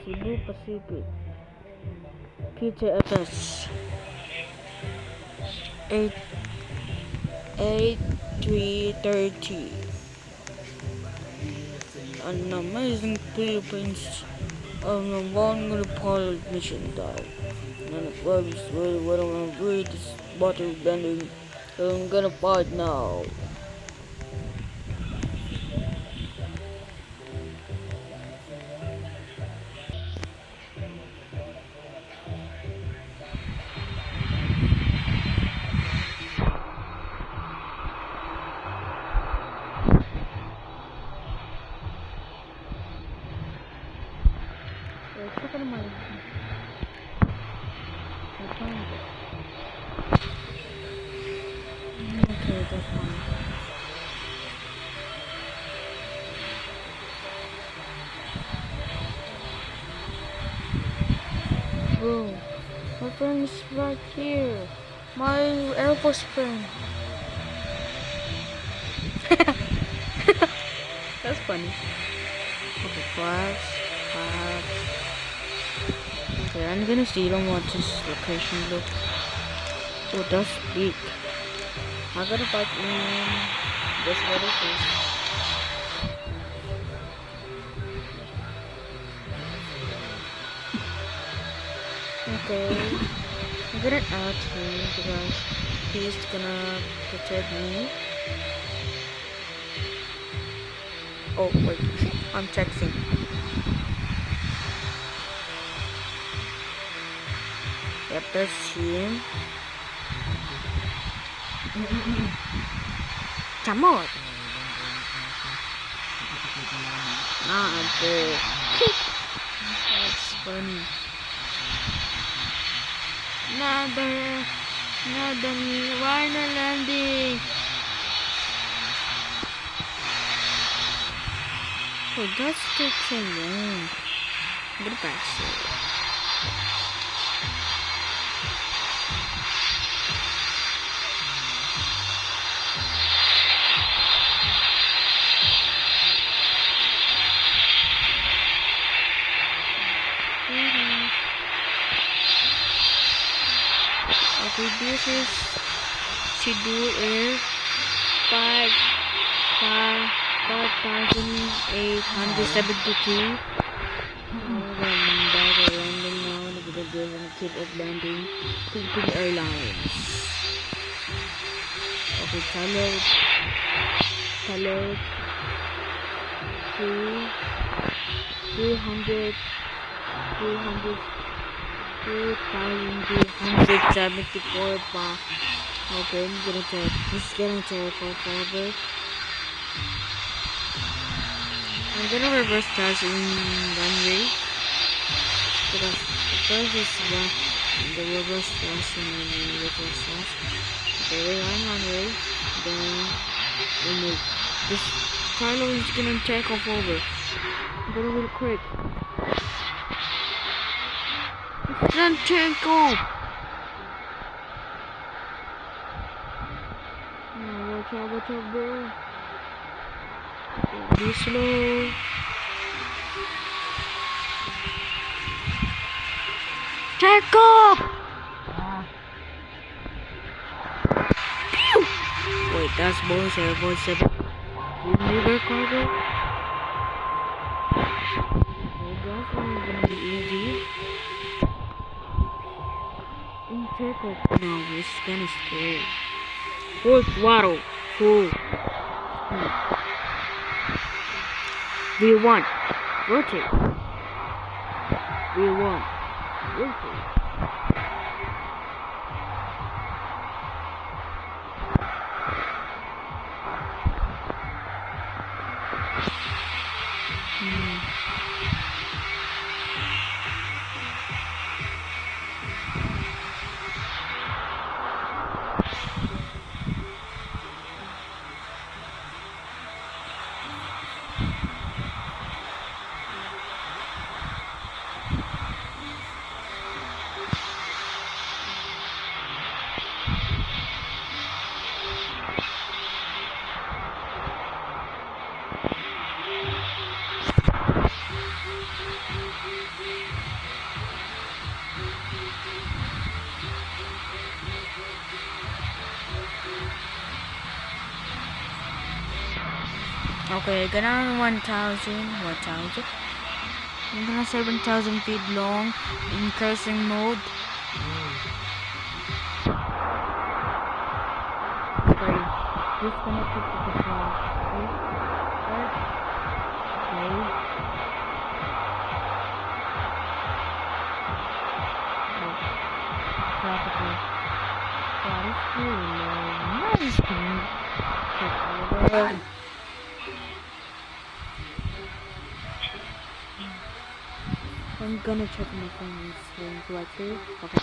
Cebu Pacific PTFS 8330. An amazing Philippines on a one-minute mission dive. And the club is really what I want to read this bottle bending. I'm gonna fight now. Check out my phone. Okay, that's fine. Bro, my friend is right here. My Air Force friend. That's funny. Okay, flash. Okay, I'm gonna see. Don't want this location look. Oh, that's big. I gotta fight in this little place. Okay, I'm gonna add him because he's gonna protect me. Oh wait, I'm texting. Yep, that's him. Come on. Okay. That's funny. Nada final landing. Oh, that's still so long. Get back to okay, this is schedule is 5,872. Bago landing now, nagdadagdag ang keep of landing Philippine Airlines. Okay, pilot 2,374 pa. Okay, I'm gonna take. This is gonna take forever. I'm gonna reverse crash in runway because the first is the reverse crash and then reverse crash. Okay, we're on runway. Then we move. This Carlo is gonna take off over. I'm gonna real quick. It's gonna take off. Watch out, bro. Be slow. Take off! Pew! Wait, that's bonus Air Force 7. River cargo? Okay, that's only gonna be easy. In takeoff now, it's kinda scary. Full throttle, full. V1, rotate. V1, rotate. Okay, gonna 1,000. I'm gonna 7,000 feet long in crossing mode. Okay, disconnected to the front. Okay. Tropical. God, it's really low. Nice thing. I'm gonna check my phone. It's going to actually. Okay.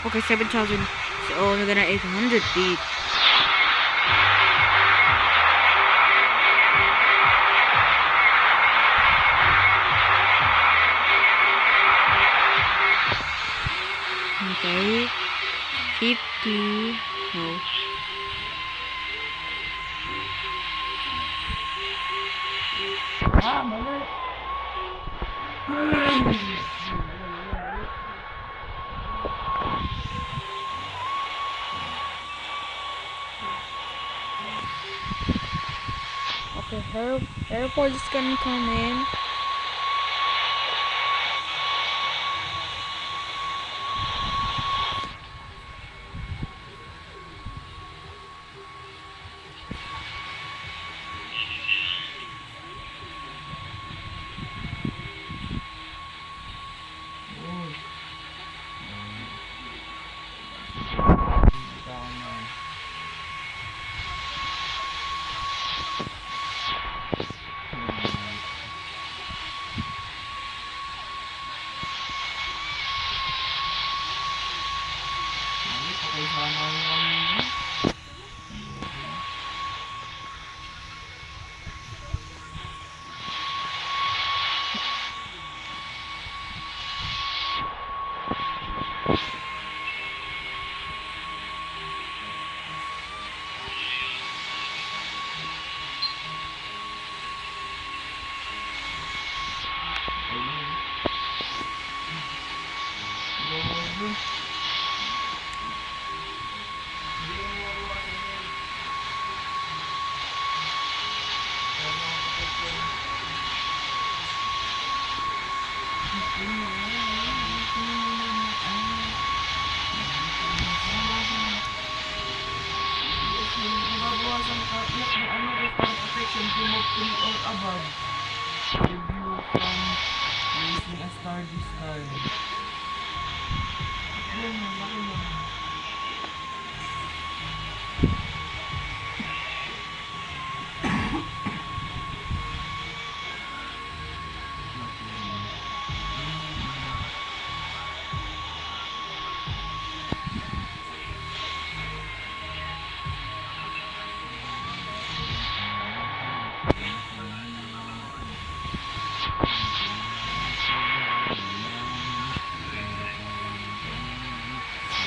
Okay, 7,000. So we're gonna 800 feet. Okay. 50. No. Okay, airport is gonna come in.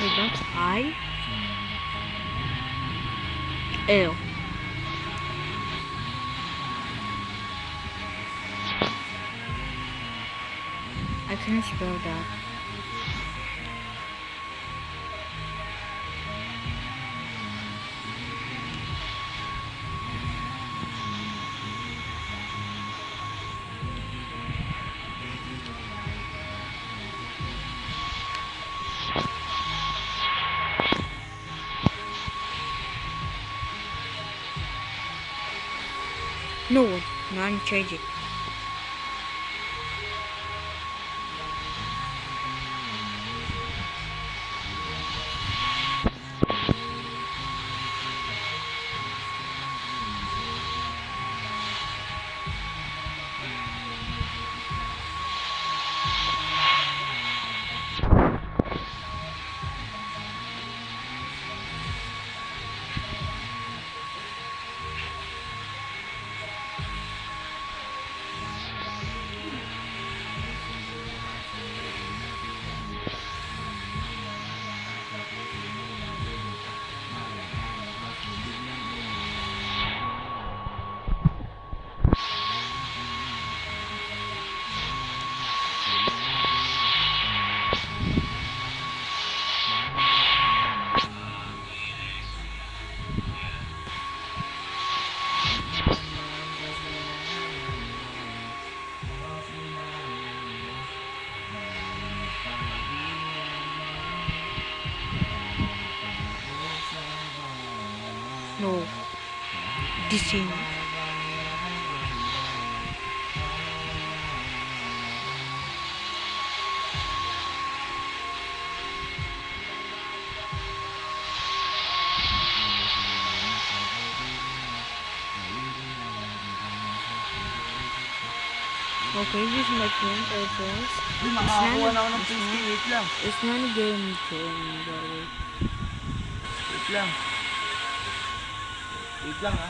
Wait, that's I? Ew. I couldn't spell that. No one. Now I'm changing. No. This thing. Okay, this is my friend also. Uy, makakakuha na ako ng tasty. Wait lang. It's not a game phone, by the way. Wait lang. Wait lang ha.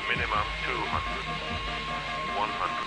Minimum 200. 100.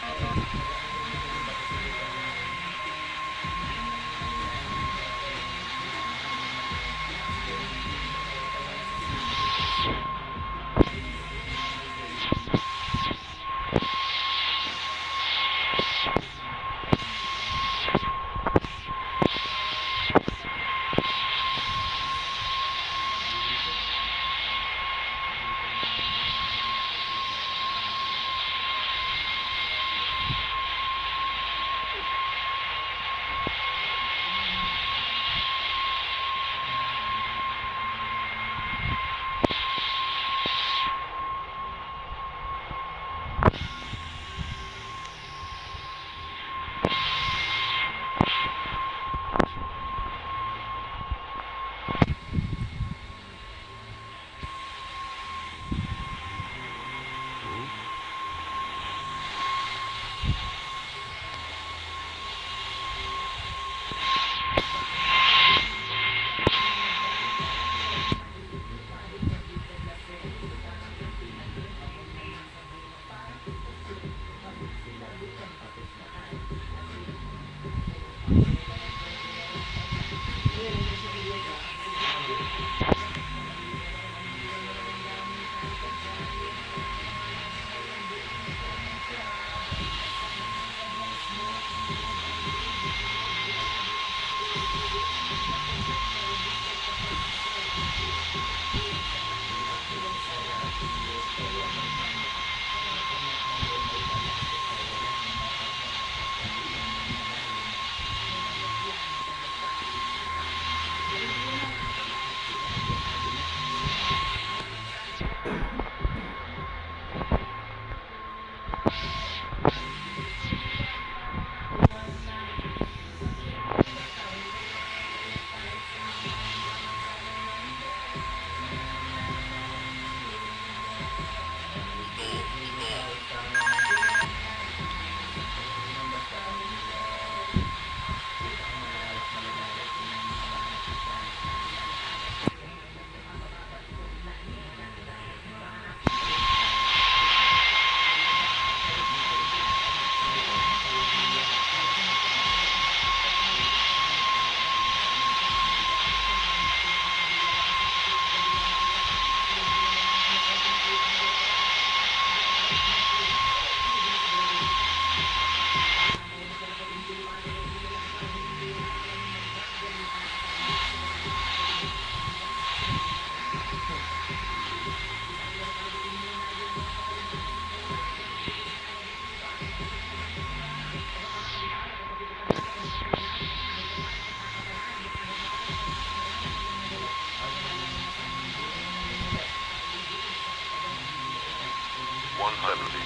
One 70.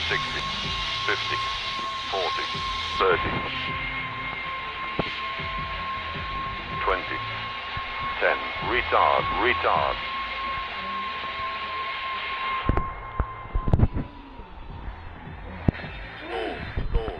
60, 50, 40, 30, 20, 10. Retard, retard. Stall, stall.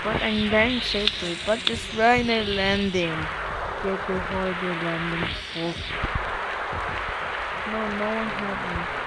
But I'm landing safely, but just right now landing. Get the holiday landing full. No one help me.